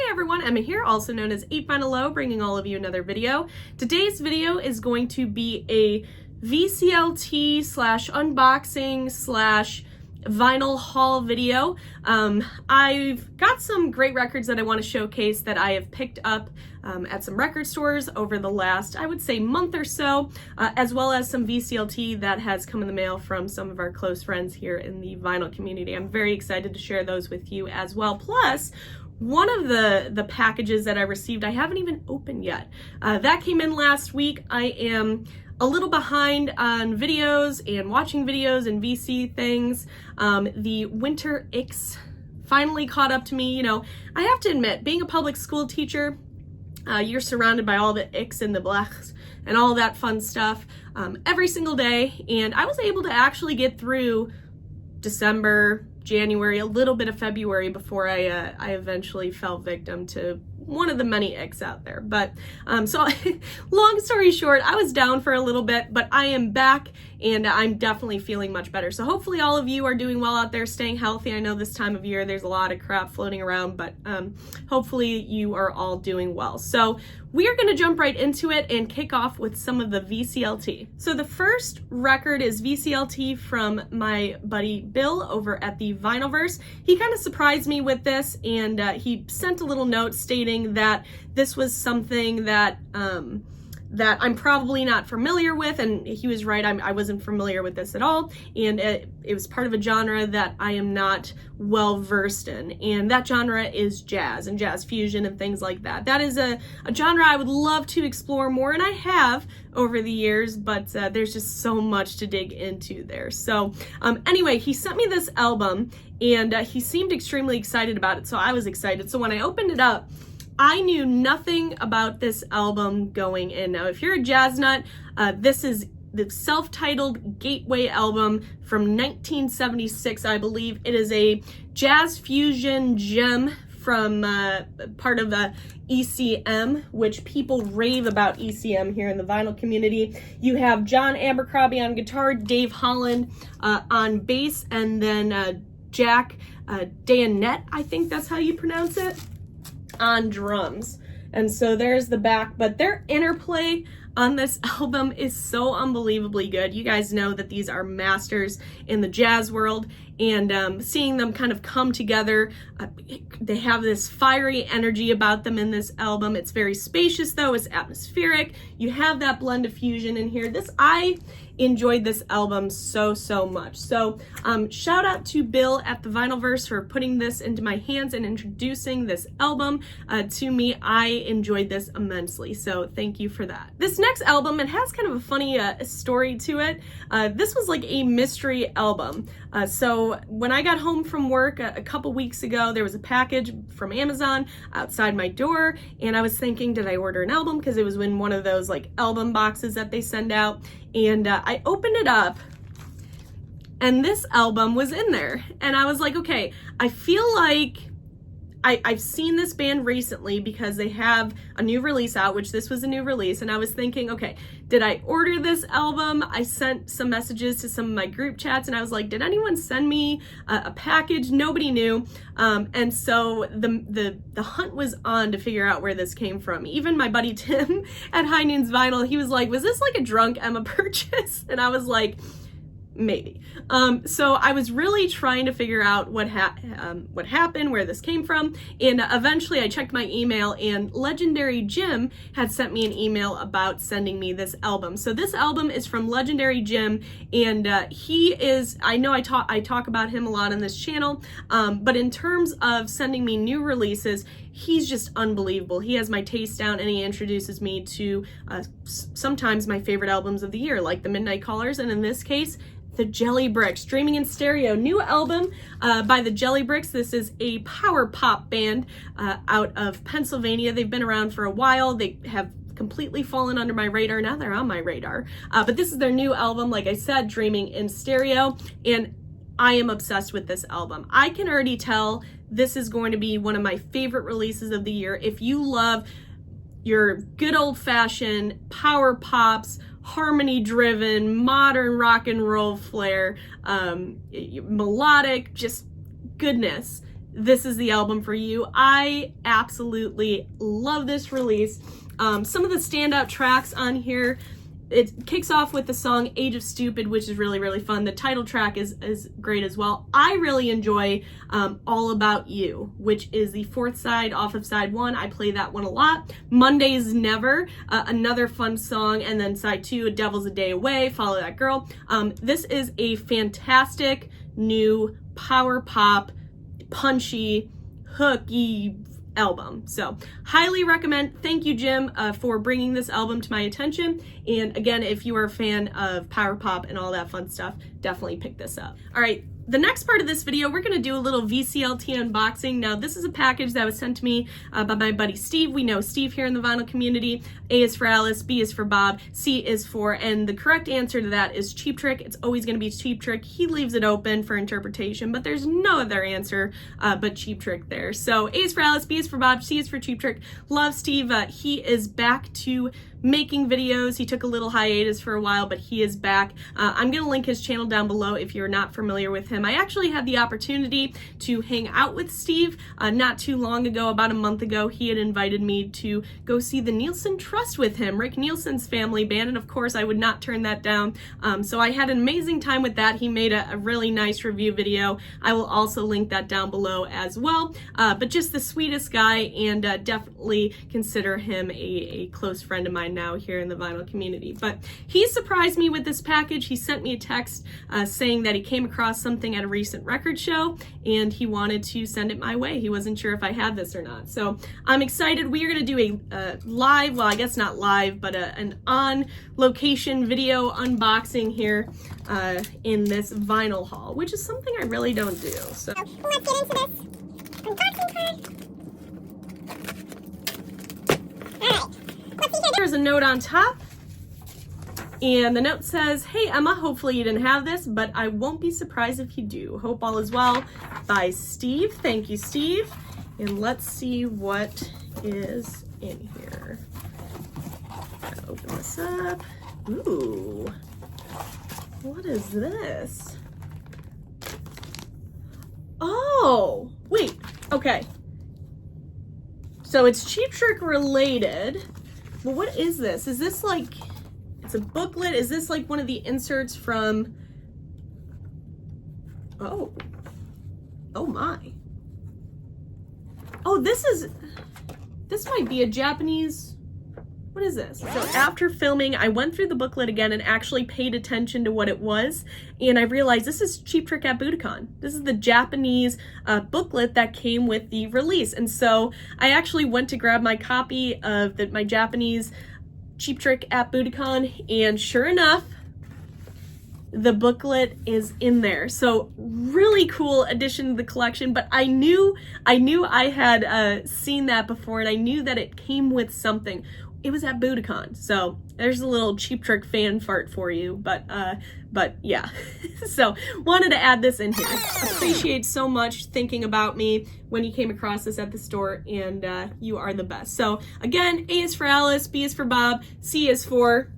everyone, Emma here, also known as 8vinyllow, bringing all of you another video. Today's video is going to be a VCLT slash unboxing slash vinyl haul video. I've got some great records that I want to showcase that I have picked up at some record stores over the last, I would say, month or so, as well as some VCLT that has come in the mail from some of our close friends here in the vinyl community. I'm very excited to share those with you as well. Plus, one of the packages that I received, I haven't even opened yet. That came in last week. I am a little behind on videos and watching videos and VC things. The Winter Ix finally caught up to me. You know, I have to admit, being a public school teacher, you're surrounded by all the Ix and the blechs and all that fun stuff every single day. And I was able to actually get through December, January, a little bit of February before I eventually fell victim to one of the many Ix out there. But so long story short, I was down for a little bit, but I am back and I'm definitely feeling much better. So hopefully all of you are doing well out there, staying healthy. I know this time of year there's a lot of crap floating around, but hopefully you are all doing well. So we are going to jump right into it and kick off with some of the VCLT. So the first record is VCLT from my buddy Bill over at the Vinylverse. He kind of surprised me with this, and he sent a little note stating that this was something that that I'm probably not familiar with, and he was right. I wasn't familiar with this at all, and it was part of a genre that I am not well versed in, and that genre is jazz and jazz fusion and things like that. That is a genre I would love to explore more, and I have over the years, but there's just so much to dig into there. So anyway, he sent me this album, and he seemed extremely excited about it, so I was excited. So when I opened it up, I knew nothing about this album going in. Now, if you're a jazz nut, this is the self-titled Gateway album from 1976, I believe. It is a jazz fusion gem from part of ECM, which people rave about ECM here in the vinyl community. You have John Abercrombie on guitar, Dave Holland on bass, and then Jack Dayanet, I think that's how you pronounce it, on drums. And so there's the back, but their interplay on this album is so unbelievably good. You guys know that these are masters in the jazz world, and seeing them kind of come together, they have this fiery energy about them in this album. It's very spacious though, it's atmospheric. You have that blend of fusion in here. I enjoyed this album so much. So shout out to Bill at the Vinylverse for putting this into my hands and introducing this album to me. I enjoyed this immensely, so thank you for that. This next album, it has kind of a funny story to it. This was like a mystery album. So when I got home from work a couple weeks ago, there was a package from Amazon outside my door, and I was thinking, did I order an album? Because it was in one of those like album boxes that they send out. And I opened it up, and this album was in there. And I was like, okay, I feel like I've seen this band recently because they have a new release out, which this was a new release. And I was thinking, okay, did I order this album? I sent some messages to some of my group chats, and I was like, did anyone send me a package? Nobody knew. And so the hunt was on to figure out where this came from. Even my buddy Tim at High Noon's Vinyl, he was like, was this like a drunk Emma purchase? And I was like, maybe. So I was really trying to figure out what happened, where this came from, and eventually I checked my email, and Legendary Jim had sent me an email about sending me this album. So this album is from Legendary Jim, and he is, I know I talk about him a lot on this channel, but in terms of sending me new releases, he's just unbelievable. He has my taste down, and he introduces me to sometimes my favorite albums of the year, like the Midnight Callers, and in this case, the Jelly Bricks, Dreaming in Stereo, new album by the Jelly Bricks. This is a power pop band out of Pennsylvania. They've been around for a while. They have completely fallen under my radar. Now they're on my radar. But this is their new album, like I said, Dreaming in Stereo, and I am obsessed with this album. I can already tell this is going to be one of my favorite releases of the year. If you love your good old-fashioned power pops, harmony-driven, modern rock and roll flair, melodic, just goodness, this is the album for you. I absolutely love this release. Some of the standout tracks on here, it kicks off with the song Age of Stupid, which is really, really fun. The title track is great as well. I really enjoy All About You, which is the fourth side off of side one. I play that one a lot. Monday's Never, another fun song. And then side two, A Devil's a Day Away, Follow That Girl. This is a fantastic new power pop, punchy, hooky album. So highly recommend. Thank you, Jim, for bringing this album to my attention. And again, if you are a fan of power pop and all that fun stuff, definitely pick this up. All right. The next part of this video, we're going to do a little VCLT unboxing. Now, this is a package that was sent to me by my buddy Steve. We know Steve here in the vinyl community. A is for Alice, B is for Bob, C is for, and the correct answer to that is Cheap Trick. It's always going to be Cheap Trick. He leaves it open for interpretation, but there's no other answer but Cheap Trick there. So A is for Alice, B is for Bob, C is for Cheap Trick. Love Steve. He is back to making videos. He took a little hiatus for a while, but he is back. I'm going to link his channel down below if you're not familiar with him. I actually had the opportunity to hang out with Steve not too long ago, about a month ago. He had invited me to go see the Nielsen Trust with him, Rick Nielsen's family band, and of course I would not turn that down. So I had an amazing time with that. He made a really nice review video. I will also link that down below as well. But just the sweetest guy, and definitely consider him a close friend of mine now here in the vinyl community. But he surprised me with this package. He sent me a text saying that he came across something at a recent record show and he wanted to send it my way. He wasn't sure if I had this or not. So I'm excited. We are going to do a live, well, I guess not live, but an on-location video unboxing here in this vinyl haul, which is something I really don't do. So let's get into this unboxing part. There's a note on top, and the note says, "Hey Emma, hopefully you didn't have this, but I won't be surprised if you do. Hope all is well." By Steve. Thank you, Steve. And let's see what is in here. Gotta open this up. Ooh, what is this? Oh, wait, okay. So it's Cheap Trick related. Well, what is this? Is this like, it's a booklet? Is this like one of the inserts from, oh my. Oh, this might be a Japanese, what is this? So after filming, I went through the booklet again and actually paid attention to what it was, and I realized this is Cheap Trick at Budokan. This is the Japanese booklet that came with the release, and so I actually went to grab my copy of my Japanese Cheap Trick at Budokan, and sure enough, the booklet is in there. So really cool addition to the collection, but I knew I had seen that before, and I knew that it came with something. It was at Budokan, so there's a little Cheap Trick fan fart for you, but yeah. So wanted to add this in here. Appreciate so much thinking about me when you came across this at the store, and you are the best. So again, A is for Alice, B is for Bob, C is for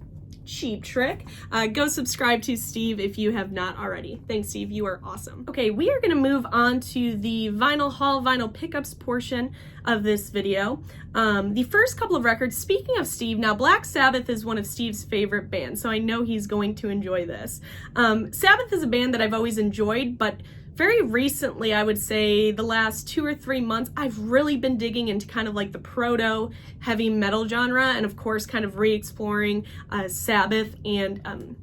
Cheap Trick. Go subscribe to Steve if you have not already. Thanks, Steve. You are awesome. Okay, we are going to move on to the vinyl haul, vinyl pickups portion of this video. The first couple of records, speaking of Steve, now Black Sabbath is one of Steve's favorite bands, so I know he's going to enjoy this. Sabbath is a band that I've always enjoyed, but very recently, I would say the last 2 or 3 months, I've really been digging into kind of like the proto heavy metal genre, and of course kind of re-exploring Sabbath, and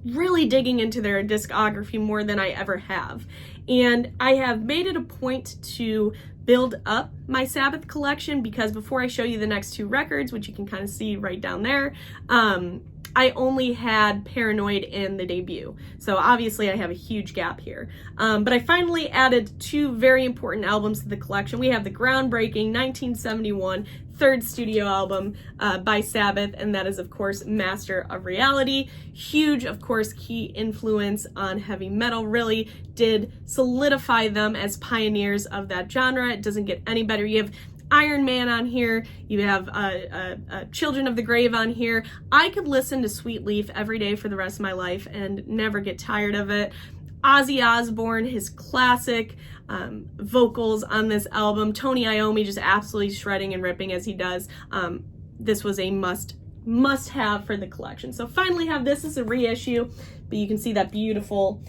really digging into their discography more than I ever have. And I have made it a point to build up my Sabbath collection, because before I show you the next 2 records, which you can kind of see right down there, I only had Paranoid and the debut. So obviously I have a huge gap here. But I finally added 2 very important albums to the collection. We have the groundbreaking 1971 third studio album by Sabbath, and that is of course Master of Reality. Huge, of course, key influence on heavy metal, really did solidify them as pioneers of that genre. It doesn't get any better. You have Iron Man on here, you have Children of the Grave on here. I could listen to Sweet Leaf every day for the rest of my life and never get tired of it. Ozzy Osbourne, his classic vocals on this album. Tony Iommi just absolutely shredding and ripping as he does. This was a must have for the collection. So finally have this as a reissue, but you can see that beautiful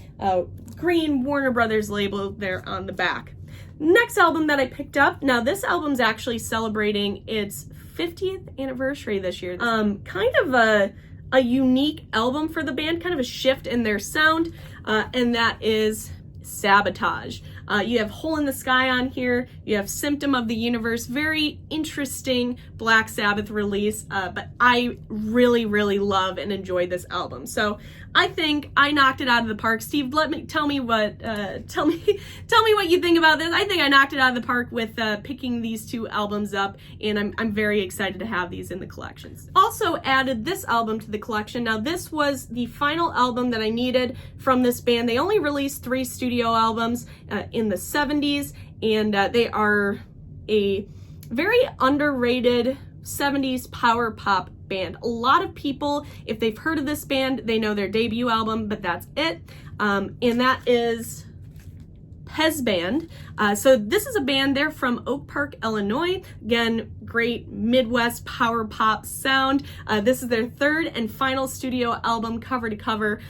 green Warner Brothers label there on the back. Next album that I picked up, now this album's actually celebrating its 50th anniversary this year. Kind of a unique album for the band, kind of a shift in their sound, and that is Sabotage. You have Hole in the Sky on here, you have Symptom of the Universe, very interesting Black Sabbath release, but I really, really love and enjoy this album. So I think I knocked it out of the park. Steve, tell me what you think about this. I think I knocked it out of the park with picking these two albums up, and I'm very excited to have these in the collections. Also added this album to the collection. Now this was the final album that I needed from this band. They only released 3 studio albums in the 70s, and they are a very underrated 70s power pop band. A lot of people, if they've heard of this band, they know their debut album, but that's it. And that is Pez Band. So this is a band, they're from Oak Park, Illinois. Again, great Midwest power pop sound. This is their 3rd and final studio album, cover to cover.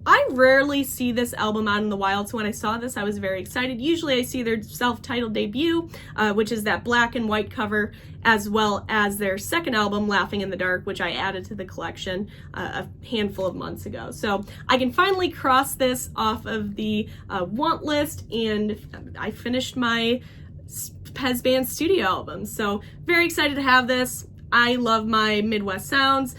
I rarely see this album out in the wild, so when I saw this, I was very excited. Usually I see their self-titled debut, which is that black and white cover, as well as their second album, Laughing in the Dark, which I added to the collection a handful of months ago. So I can finally cross this off of the want list, and I finished my Pez Band studio album. So very excited to have this. I love my Midwest sounds,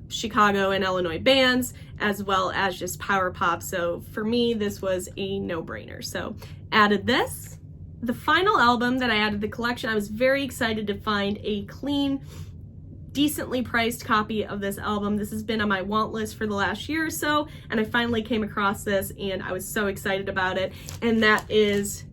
Chicago and Illinois bands, as well as just power pop. So for me, this was a no-brainer. So added this. The final album that I added to the collection, I was very excited to find a clean, decently priced copy of this album. This has been on my want list for the last year or so, and I finally came across this, and I was so excited about it. And that is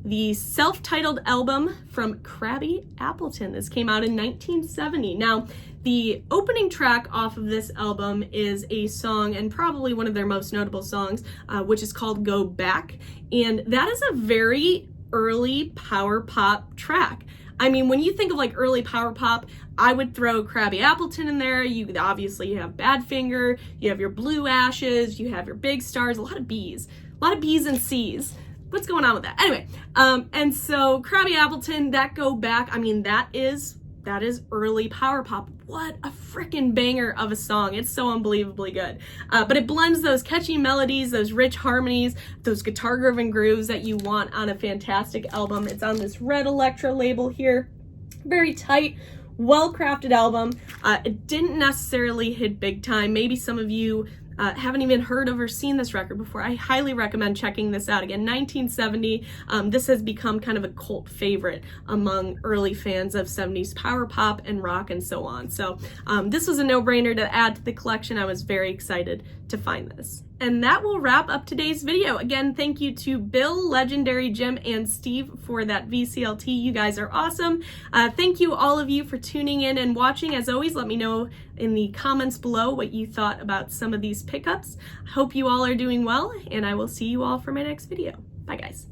the self-titled album from Crabby, Appleton. This came out in 1970. Now, the opening track off of this album is a song, and probably one of their most notable songs, which is called Go Back. And that is a very early power pop track. I mean, when you think of like early power pop, I would throw Crabby Appleton in there. You obviously have Badfinger, you have your Blue Ashes, you have your Big Stars, a lot of B's and C's. What's going on with that? Anyway, and so Crabby Appleton, that Go Back, I mean, that is early power pop. What a freaking banger of a song. It's so unbelievably good. But it blends those catchy melodies, those rich harmonies, those guitar-driven grooves that you want on a fantastic album. It's on this red Elektra label here. Very tight, well-crafted album. It didn't necessarily hit big time. Maybe some of you haven't even heard of or seen this record before. I highly recommend checking this out. Again, 1970, this has become kind of a cult favorite among early fans of 70s power pop and rock and so on. So this was a no-brainer to add to the collection. I was very excited to find this. And that will wrap up today's video. Again, thank you to Bill, Legendary Jim, and Steve for that VCLT. You guys are awesome. Thank you all of you for tuning in and watching. As always, let me know in the comments below what you thought about some of these pickups. I hope you all are doing well, and I will see you all for my next video. Bye, guys.